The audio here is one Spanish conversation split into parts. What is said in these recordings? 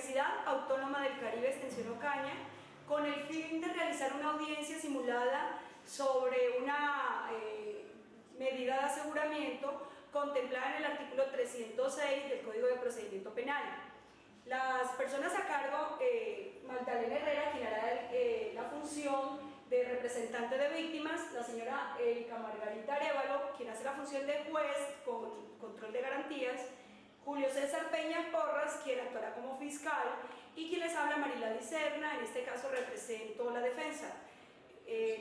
Universidad Autónoma del Caribe Extensión Ocaña, con el fin de realizar una audiencia simulada sobre una medida de aseguramiento contemplada en el artículo 306 del Código de Procedimiento Penal. Las personas a cargo, Magdalena Herrera, quien hará la función de representante de víctimas, la señora Erika Margarita Arévalo, quien hace la función de juez con control de garantías, Julio César Peña Porras, quien actuará como fiscal, y quien les habla, Marilady Serna. En este caso represento la defensa.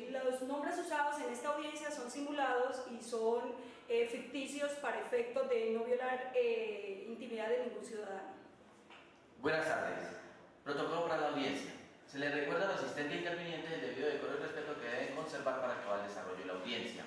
Los nombres usados en esta audiencia son simulados y son ficticios para efectos de no violar intimidad de ningún ciudadano. Buenas tardes. Protocolo para la audiencia. Se le recuerda al asistente interviniente el debido decoro y respeto que deben conservar para todo el desarrollo de la audiencia.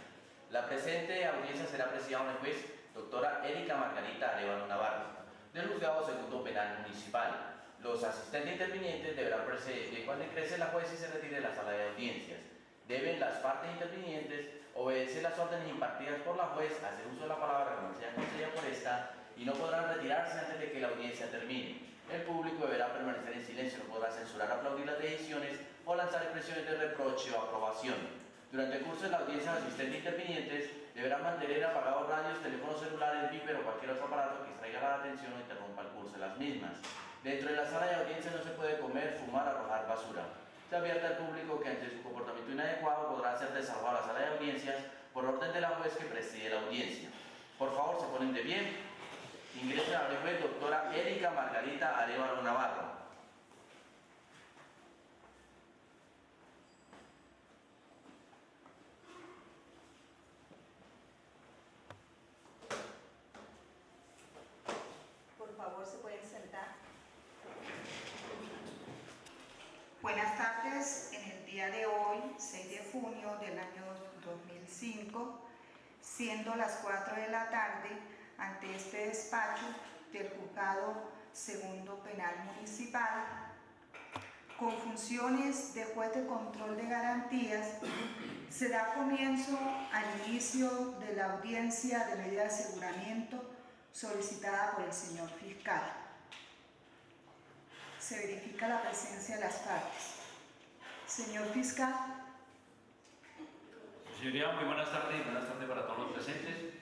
La presente audiencia será presidida por el juez doctora Erika Margarita Arévalo Navarro, del Juzgado Segundo Penal Municipal. Los asistentes intervinientes deberán proceder cuando ingrese la jueza y se retire de la sala de audiencias. Deben las partes intervinientes obedecer las órdenes impartidas por la juez, hacer uso de la palabra como sea concedida por esta, y no podrán retirarse antes de que la audiencia termine. El público deberá permanecer en silencio, no podrá censurar, aplaudir las decisiones o lanzar expresiones de reproche o aprobación. Durante el curso de la audiencia, los asistentes intervinientes deberán mantener apagados radios, teléfonos celulares, bíper o cualquier otro aparato que distraiga la atención o interrumpa el curso de las mismas. Dentro de la sala de audiencia no se puede comer, fumar, arrojar basura. Se advierte al público que ante su comportamiento inadecuado podrá ser desarmado la sala de audiencias por orden de la juez que preside la audiencia. Por favor, se ponen de pie. Ingresa a la juez doctora Erika Margarita Arévalo Navarro. Por favor, se pueden sentar. Buenas tardes. En el día de hoy, 6 de junio del año 2005, siendo las 4 de la tarde, ante este despacho del Juzgado Segundo Penal Municipal, con funciones de juez de control de garantías, se da comienzo al inicio de la audiencia de medida de aseguramiento solicitada por el señor fiscal. Se verifica la presencia de las partes. Señor fiscal. Señoría, muy buenas tardes y buenas tardes para todos los presentes.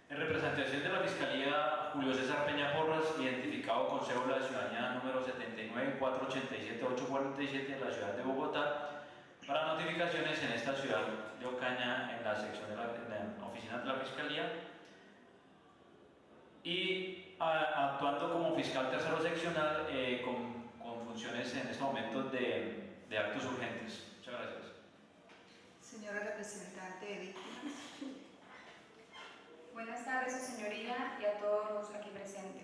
En representación de la Fiscalía, Julio César Peña Porras, identificado con cédula de ciudadanía número 79-487-847 de la ciudad de Bogotá, para notificaciones en esta ciudad de Ocaña, en la sección de la oficina de la Fiscalía, y actuando como fiscal tercero seccional con funciones en este momento de actos urgentes. Muchas gracias. Señora representante de víctimas. Buenas tardes, su señoría, y a todos los aquí presentes.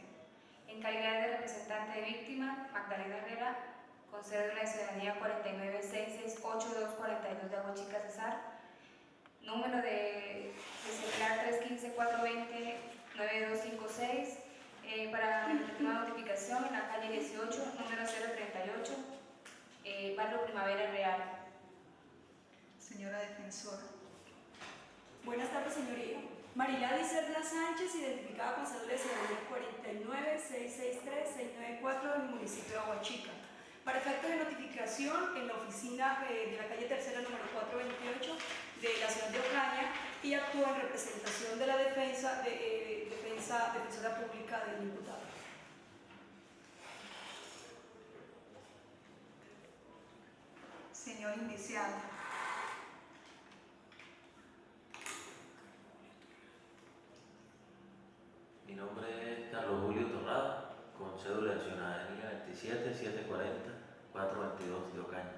En calidad de representante de víctima, Magdalena Herrera, con cédula de ciudadanía 49668242 de Aguachica, Cesar, número de celular 315-420-9256, para una notificación en la calle 18, número 038, barrio Primavera Real. Señora defensora. Buenas tardes, señoría. Marilady Serna Sánchez, identificada con cédula de ciudadanía 49663694 del municipio de Aguachica. Para efectos de notificación en la oficina de la calle Tercera número 428 de la ciudad de Ocaña, y actúa en representación de la defensora pública del imputado. Señor indiciado. Mi nombre es Carlos Julio Torrado, con cédula de ciudadanía 27-740-422 de Ocaña.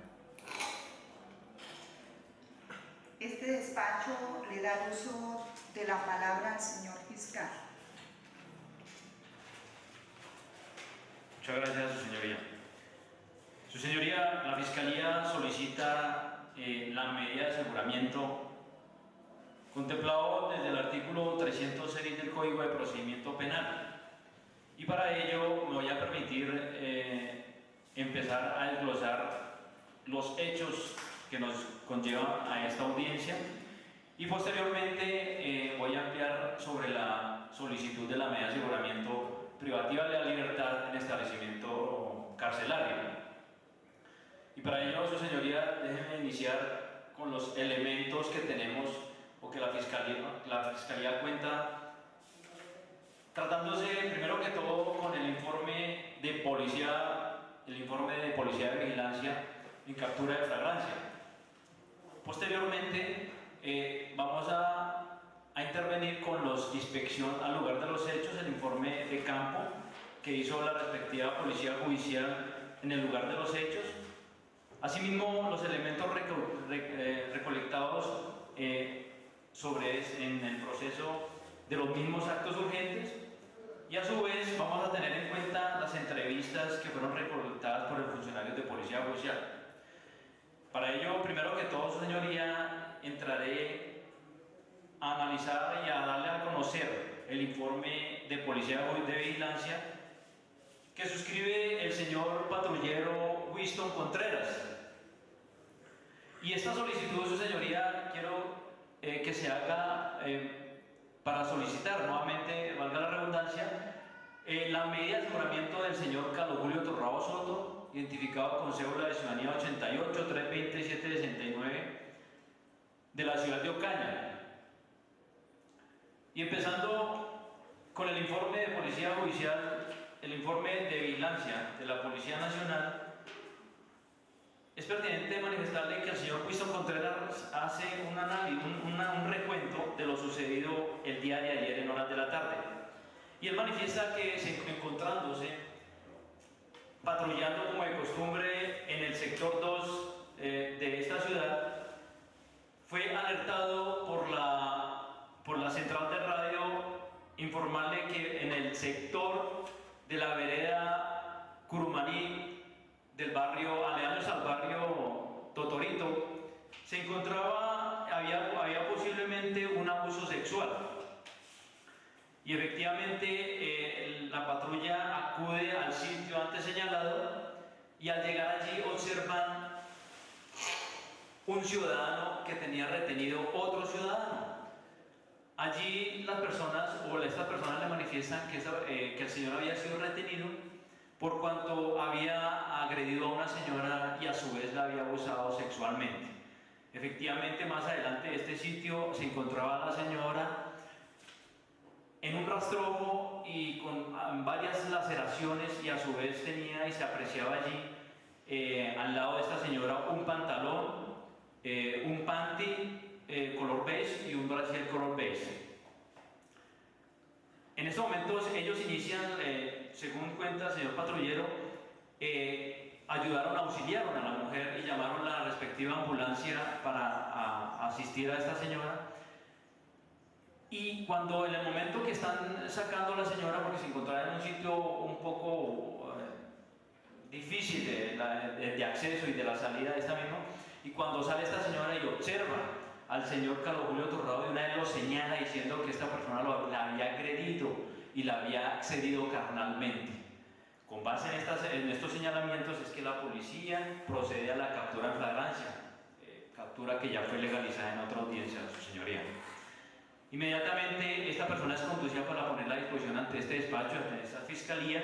Este despacho le da el uso de la palabra al señor fiscal. Muchas gracias, su señoría. Su señoría, la Fiscalía solicita la medida de aseguramiento contemplado desde el artículo 306 del Código de Procedimiento Penal. Y para ello me voy a permitir empezar a desglosar los hechos que nos conllevan a esta audiencia, y posteriormente voy a ampliar sobre la solicitud de la medida de aseguramiento privativa de la libertad en establecimiento carcelario. Y para ello, su señoría, déjeme iniciar con los elementos que tenemos o que la Fiscalía cuenta, tratándose primero que todo con el informe de policía de vigilancia en captura de flagrancia. Posteriormente vamos a intervenir con los inspección al lugar de los hechos, el informe de campo que hizo la respectiva policía judicial en el lugar de los hechos. Asimismo, los elementos recolectados en el proceso de los mismos actos urgentes, y a su vez vamos a tener en cuenta las entrevistas que fueron recolectadas por el funcionario de policía judicial. Para ello, primero que todo, su señoría, entraré a analizar y a darle a conocer el informe de policía de vigilancia que suscribe el señor patrullero Winston Contreras. Y esta solicitud, su señoría, quiero que se haga para solicitar nuevamente, valga la redundancia, la medida de aseguramiento del señor Carlos Julio Torrado Soto, identificado con cédula de ciudadanía 88 327 69 de la ciudad de Ocaña. Y empezando con el informe de policía judicial, el informe de vigilancia de la Policía Nacional, es pertinente manifestarle que el señor Winston Contreras hace un recuento de lo sucedido el día de ayer en horas de la tarde. Y él manifiesta que, encontrándose patrullando como de costumbre en el sector 2 de esta ciudad, fue alertado por la central de radio, informarle que en el sector de la vereda Curumaní, del barrio, aledaños al barrio Totorito, se encontraba, había posiblemente un abuso sexual. Y efectivamente la patrulla acude al sitio antes señalado, y al llegar allí observan un ciudadano que tenía retenido otro ciudadano. Allí estas personas le manifiestan que el señor había sido retenido por cuanto había agredido a una señora y a su vez la había abusado sexualmente. Efectivamente, más adelante de este sitio se encontraba la señora en un rastrojo y con varias laceraciones, y a su vez tenía y se apreciaba allí al lado de esta señora un pantalón, un panty color beige y un brasier color beige. En estos momentos ellos inician, según cuenta el señor patrullero, auxiliaron a la mujer y llamaron a la respectiva ambulancia para asistir a esta señora. Y cuando en el momento que están sacando a la señora, porque se encontraba en un sitio un poco difícil de acceso y de la salida de esta misma, y cuando sale esta señora y observa al señor Carlos Julio Torrado, de una vez lo señala diciendo que esta persona la había agredido y la había accedido carnalmente. Con base en estos señalamientos es que la policía procede a la captura en flagrancia, captura que ya fue legalizada en otra audiencia, su señoría. Inmediatamente esta persona es conducida para ponerla a disposición ante este despacho, ante esta fiscalía,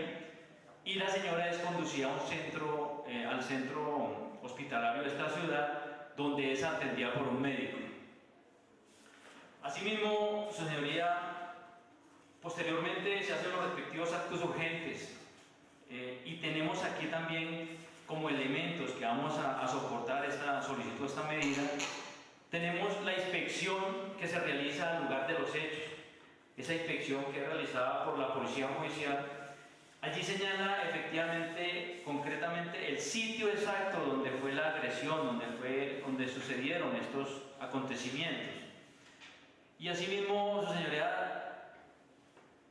y la señora es conducida a un centro, al centro hospitalario de esta ciudad, donde es atendida por un médico. Asimismo, su señoría, posteriormente se hacen los respectivos actos urgentes, y tenemos aquí también como elementos que vamos a soportar esta solicitud, esta medida, tenemos la inspección que se realiza al lugar de los hechos. Esa inspección que es realizada por la Policía Judicial, allí señala efectivamente, concretamente, el sitio exacto donde fue la agresión, donde sucedieron estos acontecimientos. Y asimismo, su señoría,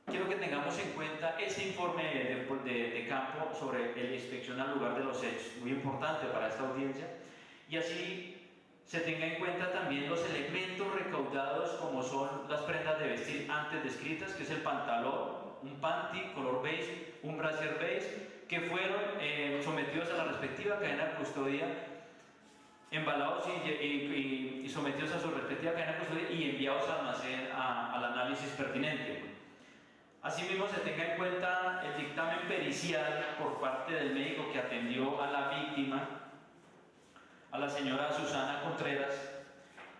quiero que tengamos en cuenta este informe de campo sobre la inspección al lugar de los hechos, muy importante para esta audiencia, y así se tenga en cuenta también los elementos recaudados, como son las prendas de vestir antes descritas, que es el pantalón, un panty color beige, un brasier beige, que fueron sometidos a la respectiva cadena de custodia, embalados y sometidos a su respectiva cadena de custodia y enviados al almacén al análisis pertinente. Asimismo, se tenga en cuenta el dictamen pericial por parte del médico que atendió a la víctima, a la señora Susana Contreras,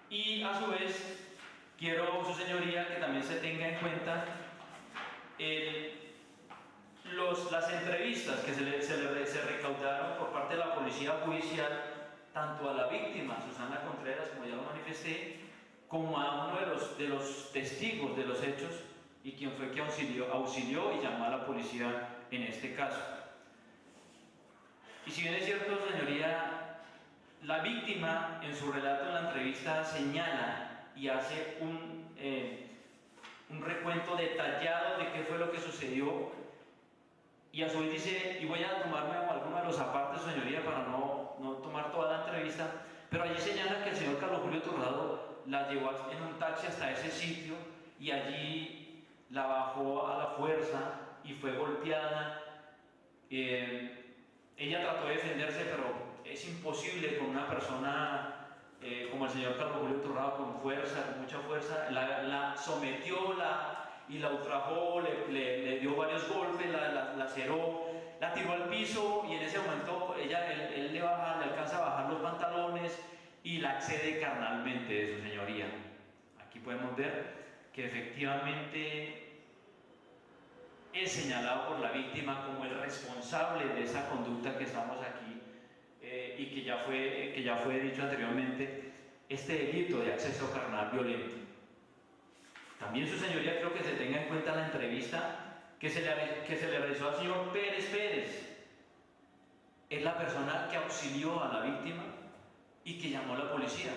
y a su vez quiero, su señoría, que también se tenga en cuenta las entrevistas que se recaudaron por parte de la policía judicial, tanto a la víctima, Susana Contreras, como ya lo manifesté, como a uno de los testigos de los hechos y quien fue que auxilió y llamó a la policía en este caso. Y si bien es cierto, señoría, la víctima en su relato en la entrevista señala y hace un recuento detallado de qué fue lo que sucedió, y a su vez dice, y voy a tomarme alguno de los apartes, señoría, para no tomar toda la entrevista, pero allí señala que el señor Carlos Julio Torrado la llevó en un taxi hasta ese sitio y allí la bajó a la fuerza y fue golpeada. Ella trató de defenderse, pero es imposible con una persona como el señor Carlos Julio Torrado, con fuerza, con mucha fuerza. La sometió y la ultrajó, le dio varios golpes, la laceró, la tiró al piso, y en ese momento él le alcanza a bajar los pantalones y la accede carnalmente de su señoría. Aquí podemos ver que efectivamente es señalado por la víctima como el responsable de esa conducta que estamos aquí y que ya fue dicho anteriormente, este delito de acceso carnal violento. También, su señoría, creo que se tenga en cuenta la entrevista que se le realizó al señor Pérez Pérez. Es la persona que auxilió a la víctima y que llamó a la policía.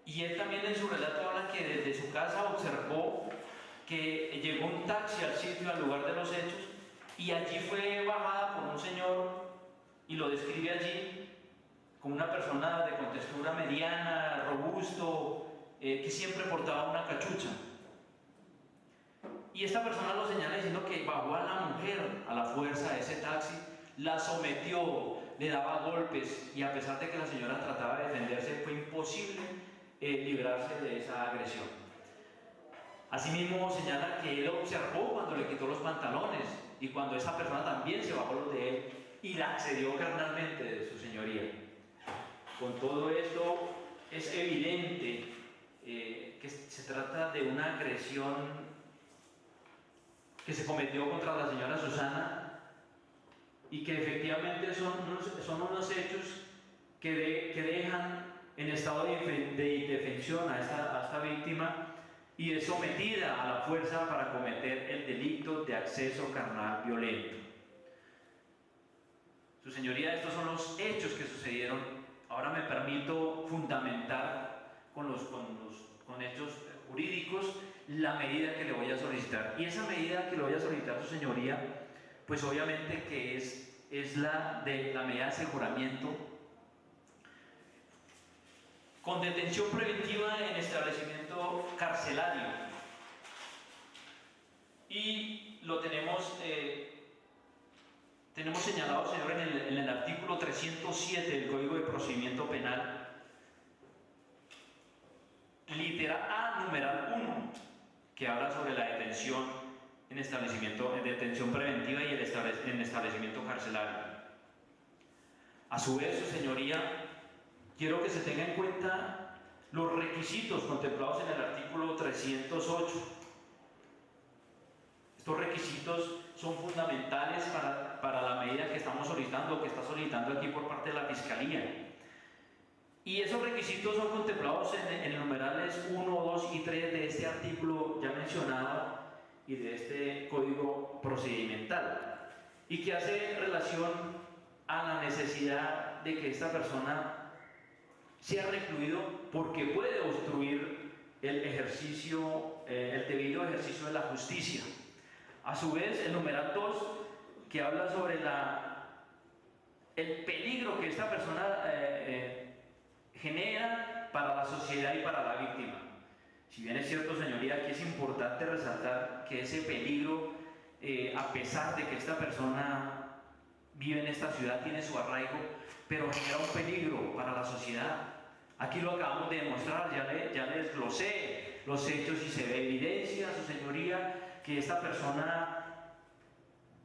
Y él también en su relato habla que desde su casa observó que llegó un taxi al sitio, al lugar de los hechos, y allí fue bajada por un señor, y lo describe allí como una persona de contextura mediana, robusto, que siempre portaba una cachucha. Y esta persona lo señala diciendo que bajó a la mujer a la fuerza de ese taxi, la sometió, le daba golpes, y a pesar de que la señora trataba de defenderse, fue imposible librarse de esa agresión. Asimismo, señala que él observó cuando le quitó los pantalones y cuando esa persona también se bajó los de él y la accedió carnalmente de su señoría. Con todo esto es evidente que se trata de una agresión que se cometió contra la señora Susana y que efectivamente son unos hechos que dejan en estado de indefensión a esta víctima y es sometida a la fuerza para cometer el delito de acceso carnal violento. Su señoría, estos son los hechos que sucedieron. Ahora me permito fundamentar con hechos jurídicos la medida que le voy a solicitar. Y esa medida que le voy a solicitar, su señoría, pues obviamente que es la medida de aseguramiento con detención preventiva en establecimiento carcelario. Y lo tenemos señalado, señor, en el artículo 307 del Código de Procedimiento Penal, litera A, numeral 1, que habla sobre la detención en detención preventiva y en establecimiento carcelario. A su vez, su señoría, quiero que se tenga en cuenta los requisitos contemplados en el artículo 308. Estos requisitos son fundamentales para la medida que estamos solicitando, o que está solicitando aquí por parte de la Fiscalía. Y esos requisitos son contemplados en numerales 1, 2 y 3 de este artículo ya mencionado y de este Código Procedimental, y que hace relación a la necesidad de que esta persona sea recluido porque puede obstruir el debido ejercicio de la justicia. A su vez, el numeral 2, que habla sobre el peligro que esta persona genera para la sociedad y para la víctima. Si bien es cierto, señoría, aquí es importante resaltar que ese peligro, a pesar de que esta persona vive en esta ciudad, tiene su arraigo, pero genera un peligro para la sociedad. Aquí lo acabamos de demostrar, ya les desglosé los hechos y se ve evidencia, su señoría, que esta persona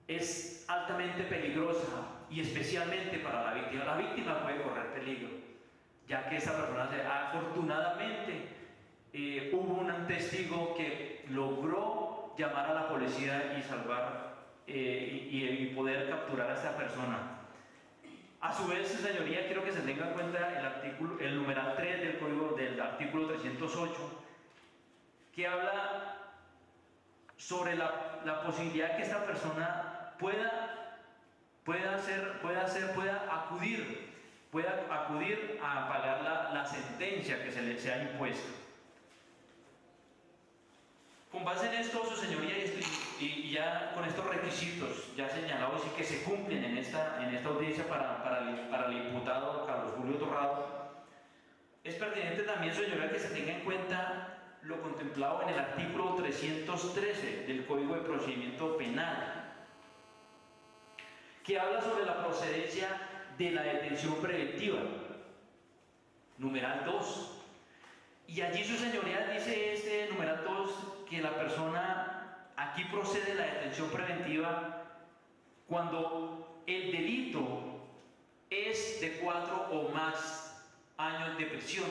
es altamente peligrosa y especialmente para la víctima. La víctima puede correr peligro, ya que esta persona, afortunadamente, hubo un testigo que logró llamar a la policía y salvar y poder capturar a esta persona. A su vez, su señoría, quiero que se tenga en cuenta el numeral 3 del código del artículo 308, que habla sobre la posibilidad que esta persona pueda acudir a pagar la sentencia que se le ha impuesto. Con base en esto, su señoría, y ya con estos requisitos ya señalados y que se cumplen en esta audiencia para el imputado Carlos Julio Torrado, es pertinente también, su señoría, que se tenga en cuenta lo contemplado en el artículo 313 del Código de Procedimiento Penal, que habla sobre la procedencia de la detención preventiva, numeral 2. Y allí, su señoría, dice este numeral 2 que la persona aquí procede la detención preventiva cuando el delito es de 4 o más años de prisión.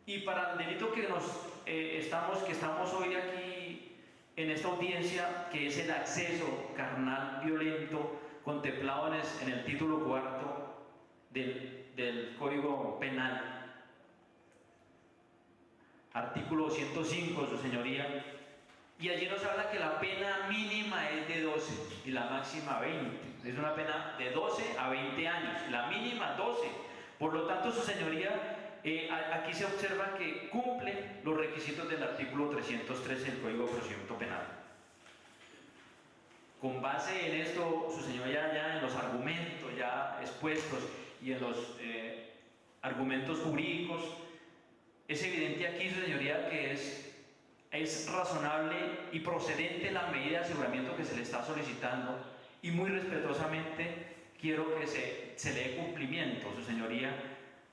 Y para el delito que estamos hoy aquí en esta audiencia, que es el acceso carnal violento contemplado en el título 4 del Código Penal, artículo 105, su señoría, y allí nos habla que la pena mínima es de 12 y la máxima 20. Es una pena de 12 a 20 años, la mínima 12. Por lo tanto, su señoría, aquí se observa que cumple los requisitos del artículo 313 del Código de Procedimiento Penal. Con base en esto, su señoría, ya en los argumentos ya expuestos y en los argumentos jurídicos, es evidente aquí, su señoría, que es razonable y procedente la medida de aseguramiento que se le está solicitando, y muy respetuosamente quiero que se le dé cumplimiento, su señoría,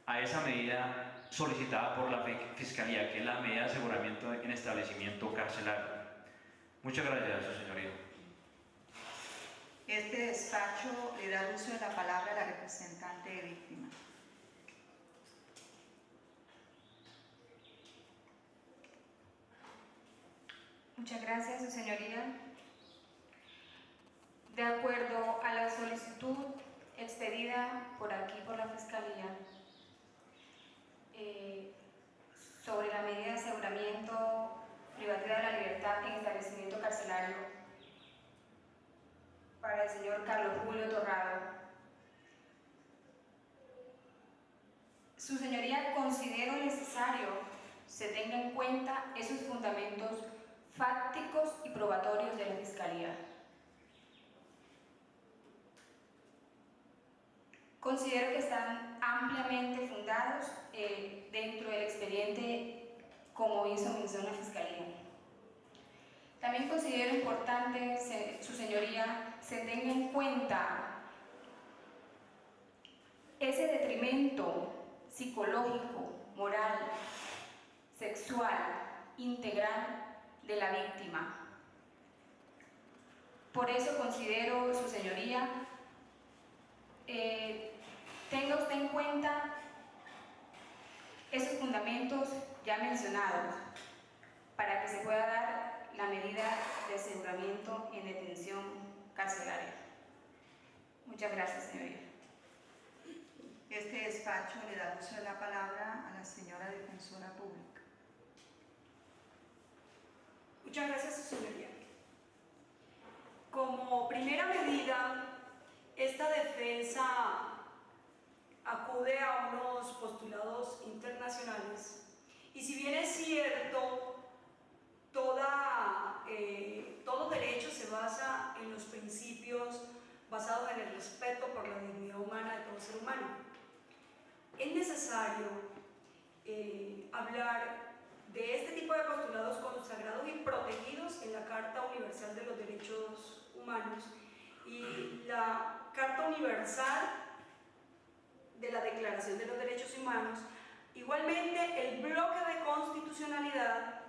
a esa medida solicitada por la Fiscalía, que es la medida de aseguramiento en establecimiento carcelario. Muchas gracias, su señoría. Este despacho le da uso de la palabra a la representante de víctima. Muchas gracias, su señoría. De acuerdo a la solicitud expedida por aquí por la Fiscalía sobre la medida de aseguramiento privativa de la libertad en establecimiento carcelario para el señor Carlos Julio Torrado, su señoría, considero necesario se tenga en cuenta esos fundamentos fácticos y probatorios de la Fiscalía. Considero que están ampliamente fundados dentro del expediente, como hizo mención la Fiscalía. También considero importante, su señoría, se tenga en cuenta ese detrimento psicológico, moral, sexual, integral de la víctima. Por eso considero, su señoría, tenga usted en cuenta esos fundamentos ya mencionados para que se pueda dar la medida de aseguramiento en detención carcelaria. Muchas gracias, señoría. Este despacho le da uso de la palabra a la señora defensora pública. Muchas gracias, su señoría. Como primera medida, esta defensa acude a unos postulados internacionales, y si bien es cierto, todo derecho se basa en los principios basados en el respeto por la dignidad humana de todo ser humano, es necesario hablar de este tipo de postulados consagrados y protegidos en la Carta Universal de los Derechos Humanos y la Carta Universal de la Declaración de los Derechos Humanos, igualmente el bloque de constitucionalidad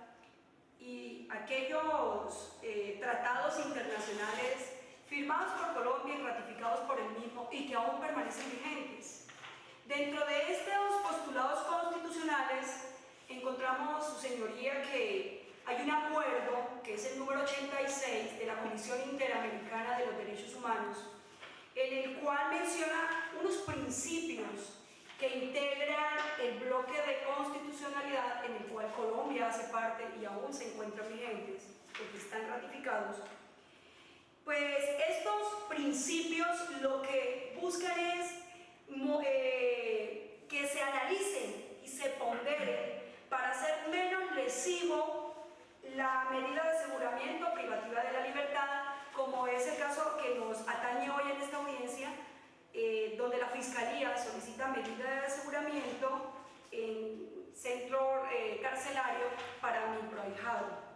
y aquellos tratados internacionales firmados por Colombia y ratificados por el mismo y que aún permanecen vigentes. Dentro de estos postulados constitucionales encontramos, su señoría, que hay un acuerdo, que es el número 86 de la Comisión Interamericana de los Derechos Humanos, en el cual menciona unos principios que integran el bloque de constitucionalidad en el cual Colombia hace parte y aún se encuentran vigentes, porque están ratificados. Pues estos principios lo que buscan es que se analicen y se ponderen para hacer menos lesivo la medida de aseguramiento privativa de la libertad, como es el caso que nos atañe hoy en esta audiencia, donde la Fiscalía solicita medida de aseguramiento en centro carcelario para mi proahijado.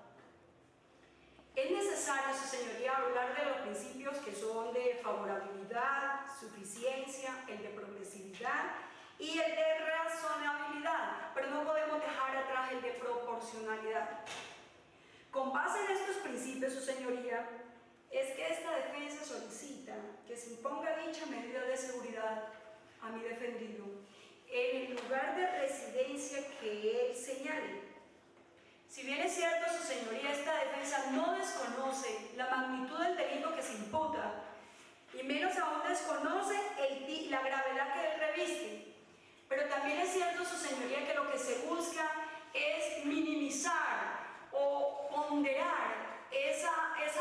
Es necesario, su señoría, hablar de los principios que son de favorabilidad, suficiencia, el de progresividad y el de razonabilidad, pero no podemos dejar atrás el de proporcionalidad. Con base en estos principios, su señoría, es que esta defensa solicita que se imponga dicha medida de seguridad a mi defendido en el lugar de residencia que él señale. Si bien es cierto, su señoría, esta defensa no desconoce la magnitud del delito que se imputa y menos aún desconoce la gravedad que él reviste, pero también es cierto, su señoría, que lo que se busca es minimizar o ponderar esa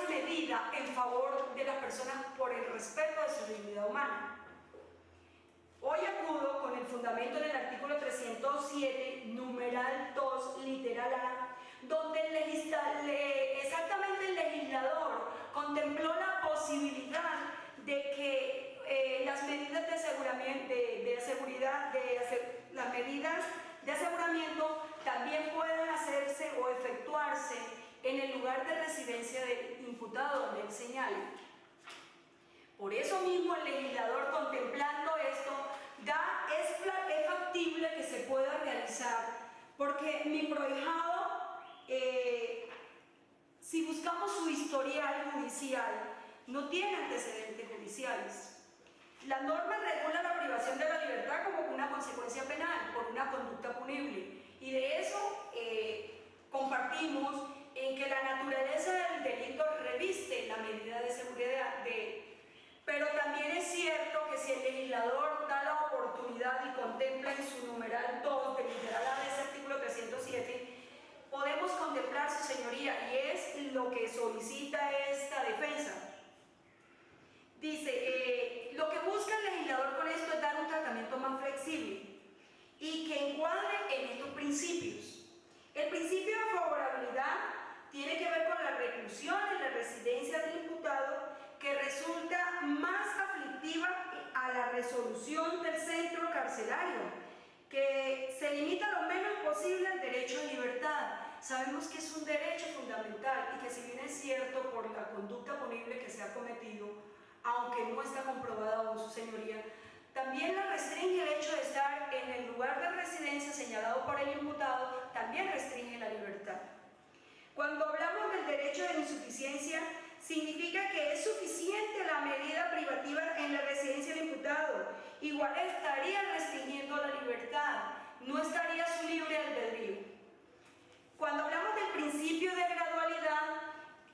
medida en favor de las personas por el respeto de su dignidad humana. Hoy acudo con el fundamento del artículo 307, numeral 2, literal A, donde exactamente el legislador contempló la posibilidad de que las medidas de aseguramiento, las medidas de aseguramiento también puedan hacerse o efectuarse en el lugar de residencia del imputado, donde él señale. Por eso mismo el legislador, contemplando esto, es factible que se pueda realizar, porque mi proahijado, si buscamos su historial judicial, no tiene antecedentes judiciales. La norma regula la privación de la libertad como una consecuencia penal por una conducta punible, y de eso compartimos en que la naturaleza del delito reviste la medida de seguridad pero también es cierto que si el legislador da la oportunidad y contempla en su numeral 2 del literal A de ese artículo 307, podemos contemplar, su señoría, y es lo que solicita esta defensa. Dice, lo que busca el legislador con esto es dar un tratamiento más flexible y que encuadre en estos principios. El principio de favorabilidad tiene que ver con la reclusión en la residencia del imputado, que resulta más aflictiva a la resolución del centro carcelario, que se limita lo menos posible al derecho a libertad. Sabemos que es un derecho fundamental y que, si bien es cierto por la conducta punible que se ha cometido, aunque no está comprobada aún, su señoría, también la restringe el hecho de estar en el lugar de residencia señalado por el imputado, también restringe la libertad. Cuando hablamos del derecho de insuficiencia, significa que es suficiente la medida privativa en la residencia del imputado. Igual estaría restringiendo la libertad, no estaría su libre albedrío. Cuando hablamos del principio de gradualidad,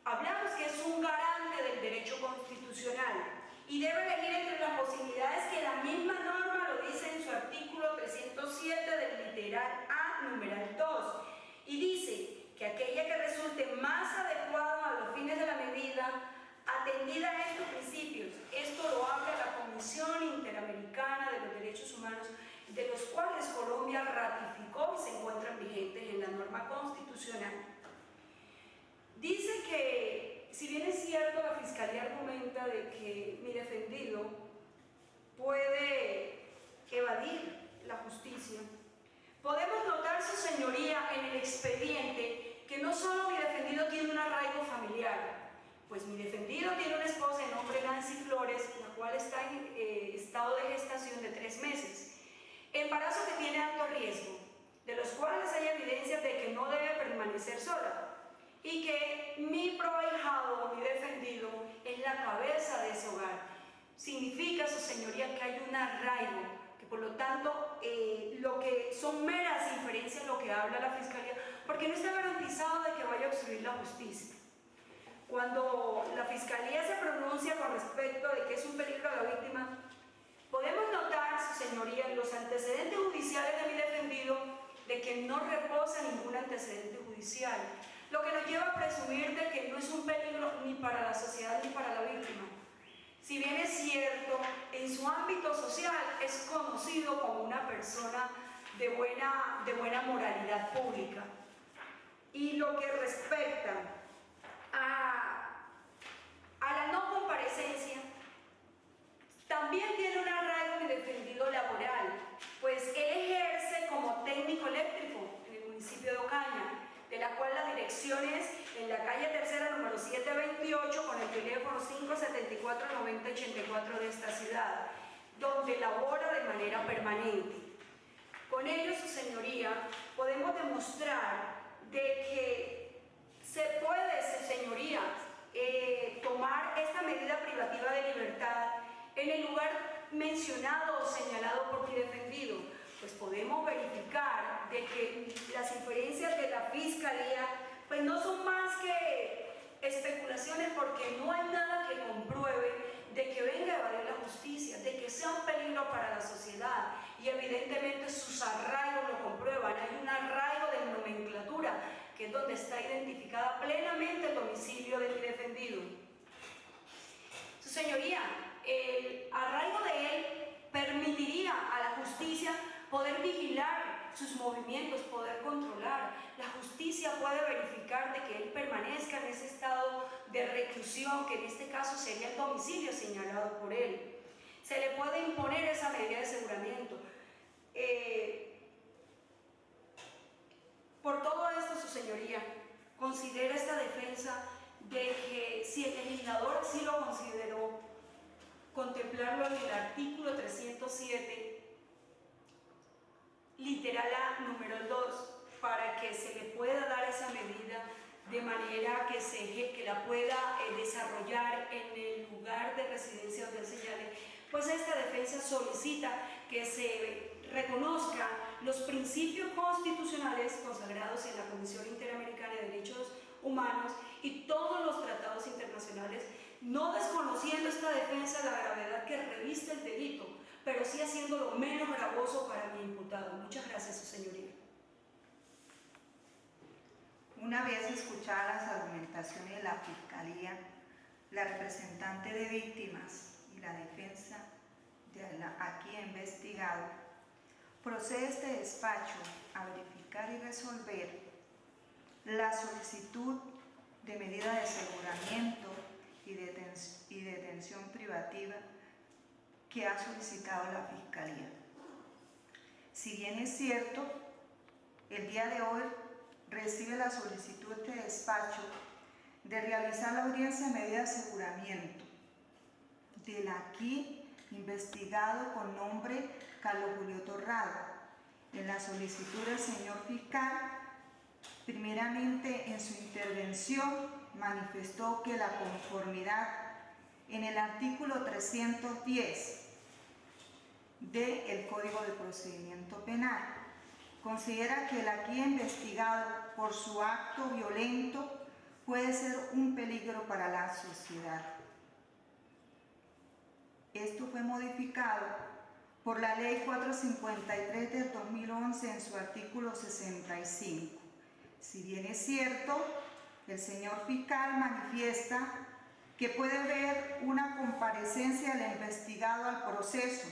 hablamos que es un garante del derecho constitucional y debe elegir entre las posibilidades que la misma norma lo dice en su artículo 307 del literal A, numeral 2, y dice que aquella que resulte más adecuada a los fines de la medida, atendida a estos principios. Esto lo habla la Comisión Interamericana de los Derechos Humanos, de los cuales Colombia ratificó y se encuentran vigentes en la norma constitucional. Dice que, si bien es cierto, la Fiscalía argumenta de que mi defendido puede evadir la justicia, podemos notar, su señoría, en el expediente que no solo mi defendido tiene un arraigo familiar, pues mi defendido tiene una esposa de nombre Nancy Flores, la cual está en estado de gestación de 3 meses, embarazo que tiene alto riesgo, de los cuales hay evidencias de que no debe permanecer sola. y que mi proahijado o mi defendido es la cabeza de ese hogar. Significa, su señoría, que hay un arraigo, que por lo tanto lo que son meras inferencias lo que habla la Fiscalía, porque no está garantizado de que vaya a obstruir la justicia. Cuando la Fiscalía se pronuncia con respecto de que es un peligro a la víctima, podemos notar, su señoría, en los antecedentes judiciales de mi defendido, de que no reposa ningún antecedente judicial, lo que nos lleva a presumir de que no es un peligro ni para la sociedad ni para la víctima. Si bien es cierto, en su ámbito social es conocido como una persona de buena moralidad pública. Y lo que respecta a la no comparecencia, también tiene un arraigo mi defendido laboral, pues él ejerce como técnico eléctrico en el municipio de Ocaña, de la cual la dirección es en la calle Tercera, número 728, con el teléfono 574-9084 de esta ciudad, donde labora de manera permanente. Con ello, su señoría, podemos demostrar de que se puede, su señoría, tomar esta medida privativa de libertad en el lugar mencionado o señalado por mi defendido. Pues podemos verificar de que las inferencias de la Fiscalía pues no son más que especulaciones, porque no hay nada que compruebe de que venga a evadir la justicia, de que sea un peligro para la sociedad, y evidentemente sus arraigos lo comprueban. Hay un arraigo de nomenclatura, que es donde está identificada plenamente el domicilio de mi defendido. Su señoría, el arraigo de él permitiría a la justicia poder vigilar sus movimientos, poder controlar. La justicia puede verificar de que él permanezca en ese estado de reclusión, que en este caso sería el domicilio señalado por él. Se le puede imponer esa medida de aseguramiento. Por todo esto, su señoría, considera esta defensa de que, si el legislador así lo consideró, contemplarlo en el artículo 307, literal A, número 2, para que se le pueda dar esa medida de manera que la pueda desarrollar en el lugar de residencia donde él señale. Pues esta defensa solicita que se reconozcan los principios constitucionales consagrados en la Comisión Interamericana de Derechos Humanos y todos los tratados internacionales, no desconociendo esta defensa la gravedad que reviste el delito, pero sí haciéndolo menos gravoso para mi imputado. Muchas gracias, su señoría. Una vez escuchadas las argumentaciones de la Fiscalía, la representante de víctimas y la defensa de aquí investigado, procede este despacho a verificar y resolver la solicitud de medida de aseguramiento y detención privativa que ha solicitado la Fiscalía. Si bien es cierto, el día de hoy recibe la solicitud de este despacho de realizar la audiencia de medida de aseguramiento del aquí investigado con nombre Carlos Julio Torrado. En la solicitud del señor fiscal, primeramente en su intervención manifestó que la conformidad en el artículo 310 del Código de Procedimiento Penal considera que el aquí investigado por su acto violento puede ser un peligro para la sociedad. Esto fue modificado por la Ley 453 del 2011 en su artículo 65. Si bien es cierto, el señor fiscal manifiesta que puede haber una comparecencia del investigado al proceso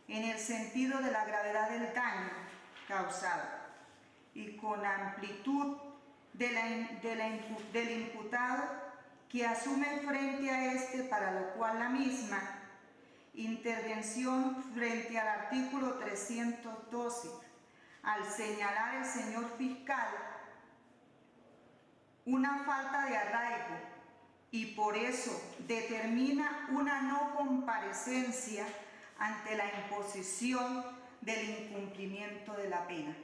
en el sentido de la gravedad del daño causado y con amplitud del imputado que asume frente a este, para lo cual la misma intervención frente al artículo 312, al señalar el señor fiscal una falta de arraigo y por eso determina una no comparecencia ante la imposición del incumplimiento de la pena.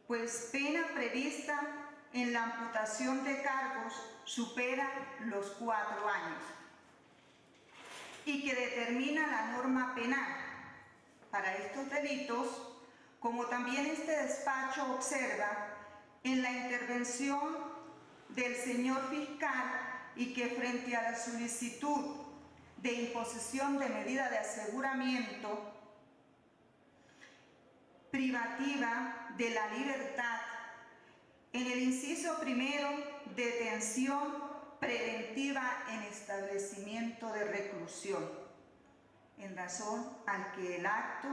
pues pena prevista en la amputación de cargos supera los 4 años y que determina la norma penal para estos delitos, como también este despacho observa en la intervención del señor fiscal, y que frente a la solicitud de imposición de medida de aseguramiento privativa de la libertad, en el inciso primero, detención preventiva en establecimiento de reclusión, en razón al que el acto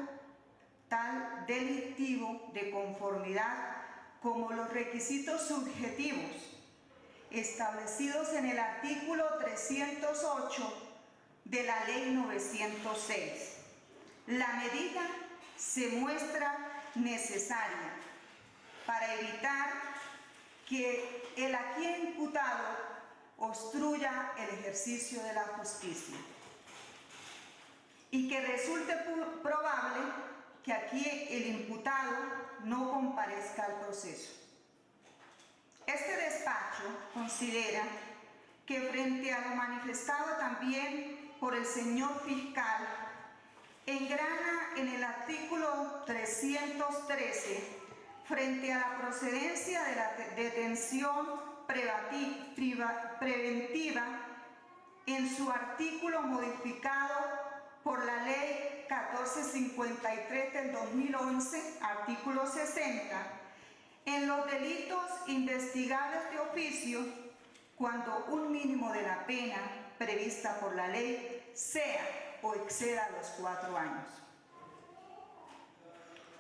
tal delictivo de conformidad como los requisitos subjetivos establecidos en el artículo 308 de la Ley 906. La medida se muestra necesaria para evitar que el aquí imputado obstruya el ejercicio de la justicia y que resulte probable que aquí el imputado no comparezca al proceso. Este despacho considera que frente a lo manifestado también por el señor fiscal, engrana en el artículo 313 frente a la procedencia de la detención preventiva en su artículo modificado por la Ley 1453 del 2011, artículo 60, en los delitos investigables de oficio, cuando un mínimo de la pena prevista por la ley sea o exceda los 4 años.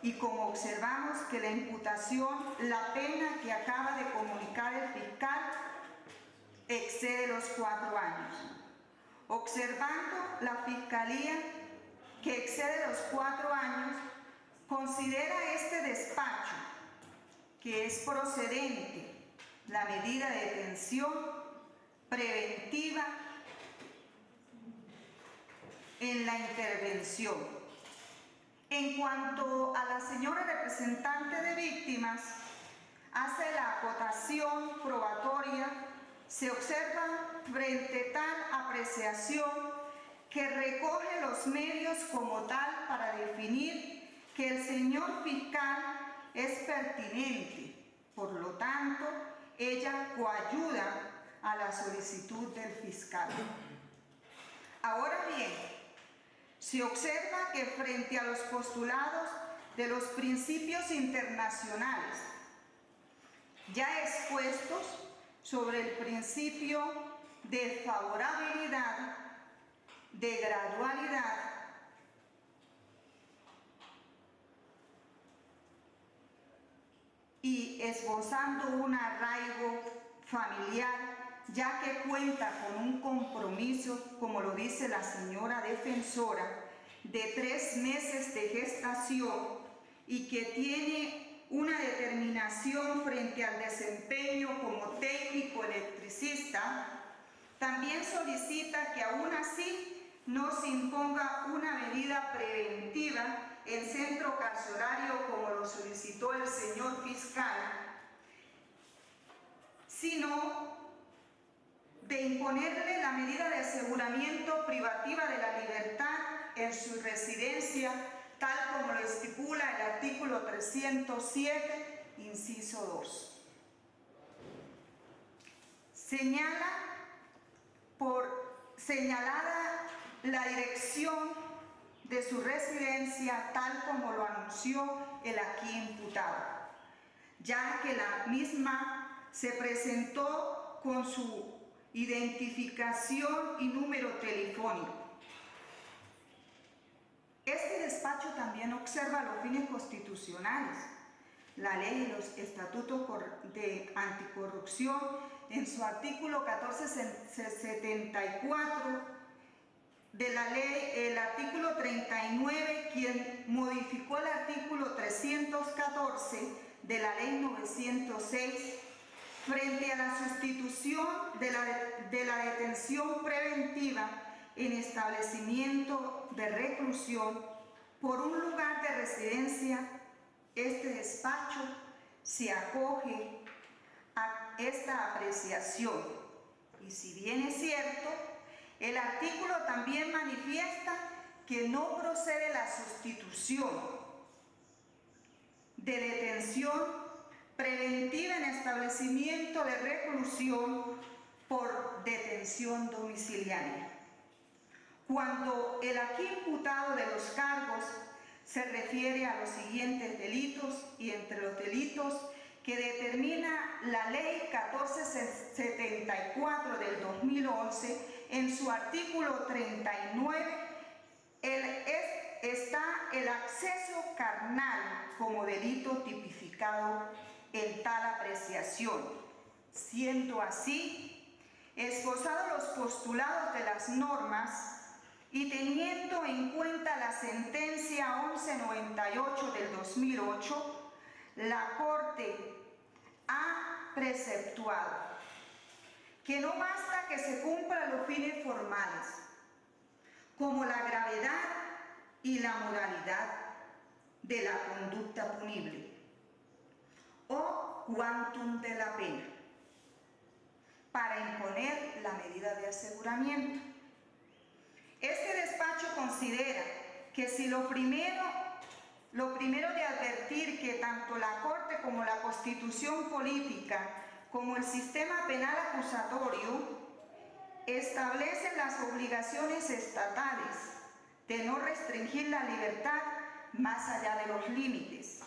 Y como observamos que la imputación, la pena que acaba de comunicar el fiscal, excede los 4 años. Observando la Fiscalía que excede los 4 años, considera este despacho que es procedente la medida de detención preventiva en la intervención. En cuanto a la señora representante de víctimas, hace la acotación probatoria, se observa frente tal apreciación que recoge los medios como tal para definir que el señor fiscal es pertinente, por lo tanto, ella coayuda a la solicitud del fiscal. Ahora bien, se observa que frente a los postulados de los principios internacionales ya expuestos sobre el principio de favorabilidad, de gradualidad, y esbozando un arraigo familiar, ya que cuenta con un compromiso, como lo dice la señora defensora, de 3 meses de gestación y que tiene una determinación frente al desempeño como técnico electricista, también solicita que aún así no se imponga una medida preventiva en centro carcelario como lo solicitó el señor fiscal, sino de imponerle la medida de aseguramiento privativa de la libertad en su residencia, tal como lo estipula el artículo 307, inciso 2. Señalada la dirección de su residencia, tal como lo anunció el aquí imputado, ya que la misma se presentó con su identificación y número telefónico. Este despacho también observa los fines constitucionales, la ley y los estatutos de anticorrupción en su artículo 1474 de la ley, el artículo 39, quien modificó el artículo 314 de la ley 906 frente a la sustitución de la detención preventiva en establecimiento de reclusión por un lugar de residencia. Este despacho se acoge a esta apreciación. Y si bien es cierto, el artículo también manifiesta que no procede la sustitución de detención preventiva en establecimiento de reclusión por detención domiciliaria, cuando el aquí imputado de los cargos se refiere a los siguientes delitos y entre los delitos que determina la Ley 1474 del 2011 en su artículo 39 está el acceso carnal como delito tipificado en tal apreciación. Siendo así, esbozados los postulados de las normas y teniendo en cuenta la sentencia 1198 del 2008, la Corte ha preceptuado que no basta que se cumplan los fines formales, como la gravedad y la modalidad de la conducta punible o quantum de la pena para imponer la medida de aseguramiento. Este despacho considera que si lo primero de advertir que tanto la Corte como la Constitución política como el sistema penal acusatorio establecen las obligaciones estatales de no restringir la libertad más allá de los límites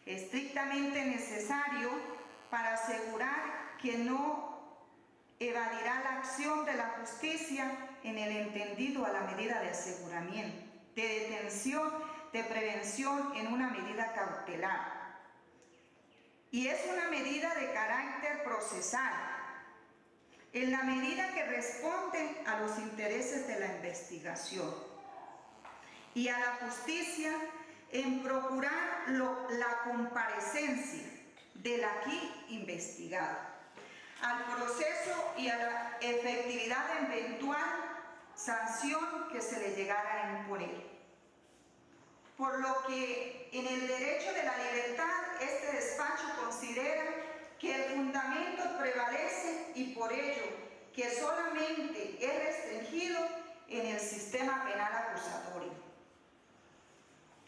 estrictamente necesario para asegurar que no evadirá la acción de la justicia en el entendido a la medida de aseguramiento, de detención, de prevención en una medida cautelar. Y es una medida de carácter procesal, en la medida que responde a los intereses de la investigación y a la justicia en procurar la comparecencia del aquí investigado, al proceso y a la efectividad de eventual sanción que se le llegara a imponer. Por lo que en el derecho de la libertad, este despacho considera que el fundamento prevalece y por ello que solamente es restringido en el sistema penal acusatorio,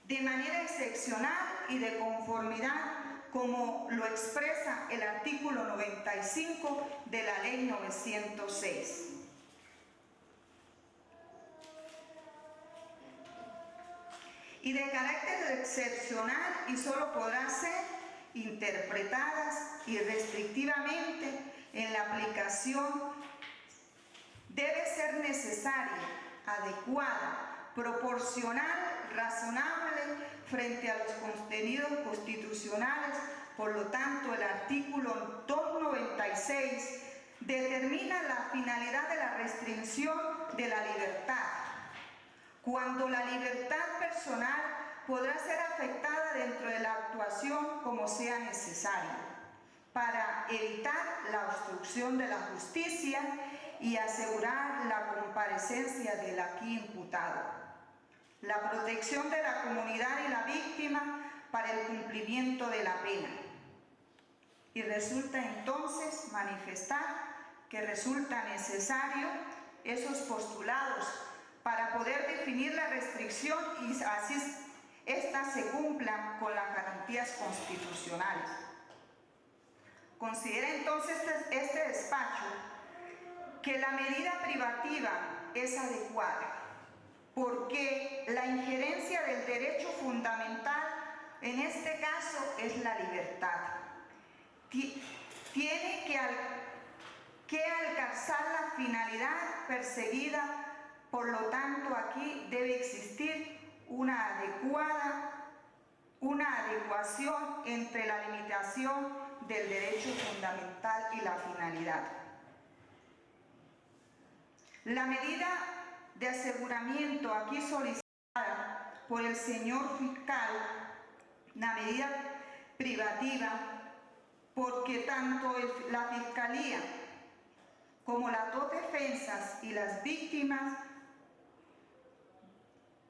de manera excepcional y de conformidad como lo expresa el artículo 95 de la Ley 906. Y de carácter excepcional y solo podrá ser interpretadas irrestrictivamente en la aplicación, debe ser necesaria, adecuada, proporcional, razonable frente a los contenidos constitucionales. Por lo tanto, el artículo 296 determina la finalidad de la restricción de la libertad, cuando la libertad personal podrá ser afectada dentro de la actuación como sea necesario, para evitar la obstrucción de la justicia y asegurar la comparecencia del aquí imputado, la protección de la comunidad y la víctima para el cumplimiento de la pena. Y resulta entonces manifestar que resulta necesario esos postulados para poder definir la restricción y así éstas se cumplan con las garantías constitucionales. Considera entonces este despacho que la medida privativa es adecuada, porque la injerencia del derecho fundamental en este caso es la libertad. Tiene que alcanzar la finalidad perseguida, por lo tanto aquí debe existir una adecuación entre la limitación del derecho fundamental y la finalidad. La medida de aseguramiento aquí solicitada por el señor fiscal, una medida privativa, porque tanto la Fiscalía como las dos defensas y las víctimas,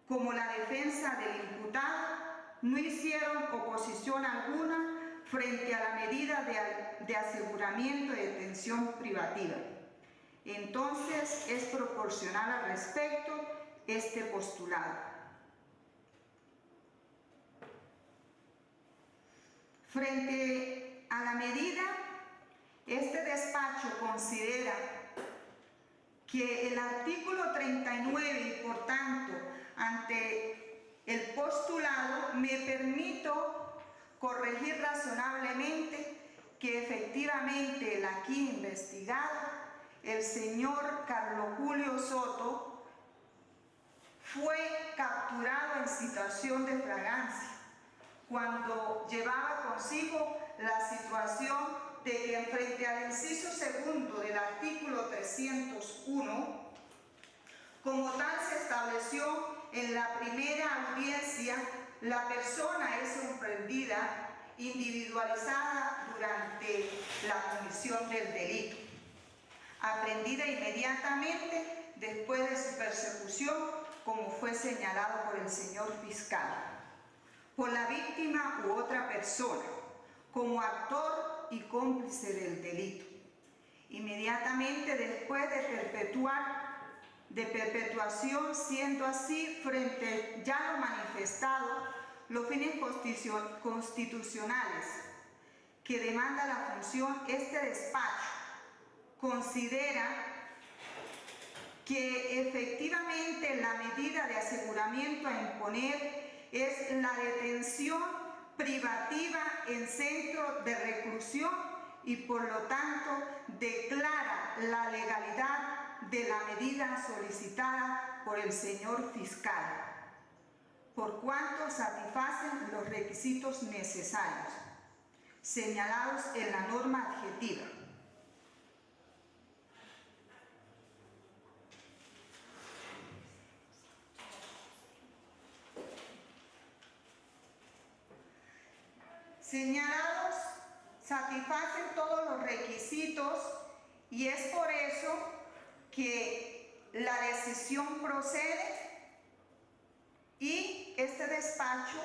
como la defensa del imputado, no hicieron oposición alguna frente a la medida de aseguramiento de detención privativa. Entonces, es proporcional al respecto este postulado. Frente a la medida, este despacho considera que el artículo 39 y por tanto ante el postulado me permito corregir razonablemente que efectivamente el aquí investigado, el señor Carlos Julio Soto, fue capturado en situación de flagrancia cuando llevaba consigo la situación de que frente al inciso segundo del artículo 301, como tal se estableció en la primera audiencia, la persona es comprendida, individualizada durante la comisión del delito, aprendida inmediatamente después de su persecución, como fue señalado por el señor fiscal, por la víctima u otra persona, como actor y cómplice del delito. Inmediatamente después de perpetuación, siendo así, frente ya lo manifestado, los fines constitucionales que demanda la función, este despacho considera que efectivamente la medida de aseguramiento a imponer es la detención privativa en centro de reclusión y por lo tanto declara la legalidad de la medida solicitada por el señor fiscal, por cuanto satisfacen los requisitos necesarios señalados en la norma adjetiva. Señalados, satisfacen todos los requisitos y es por eso que la decisión procede y este despacho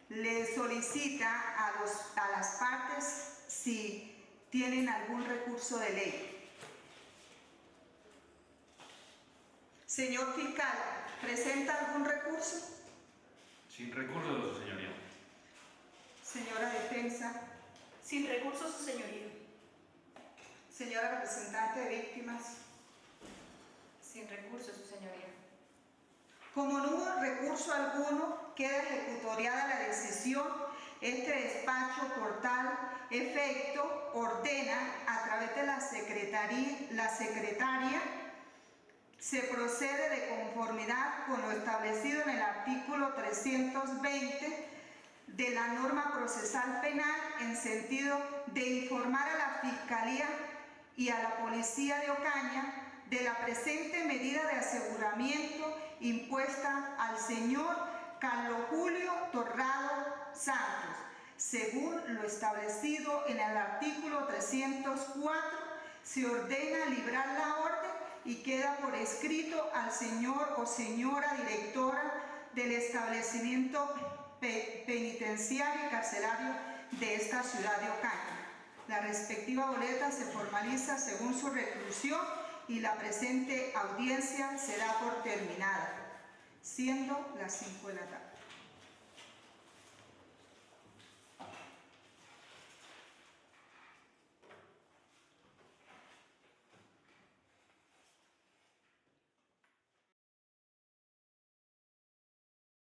le solicita a las partes si tienen algún recurso de ley. Señor fiscal, ¿presenta algún recurso? Sin recurso, su señoría. Señora defensa. Sin recurso, su señoría. Señora representante de víctimas. Sin recurso, su señoría. Como no hubo recurso alguno, queda ejecutoriada la decisión. Este despacho, por tal efecto, ordena a través de la secretaria se procede de conformidad con lo establecido en el artículo 320 de la norma procesal penal en sentido de informar a la Fiscalía y a la Policía de Ocaña de la presente medida de aseguramiento impuesta al señor Carlos Julio Torrado Santos, según lo establecido en el artículo 304, se ordena librar la orden y queda por escrito al señor o señora directora del establecimiento penitenciario y carcelario de esta ciudad de Ocaña. La respectiva boleta se formaliza según su reclusión y la presente audiencia se da por terminada, siendo las 5 de la tarde.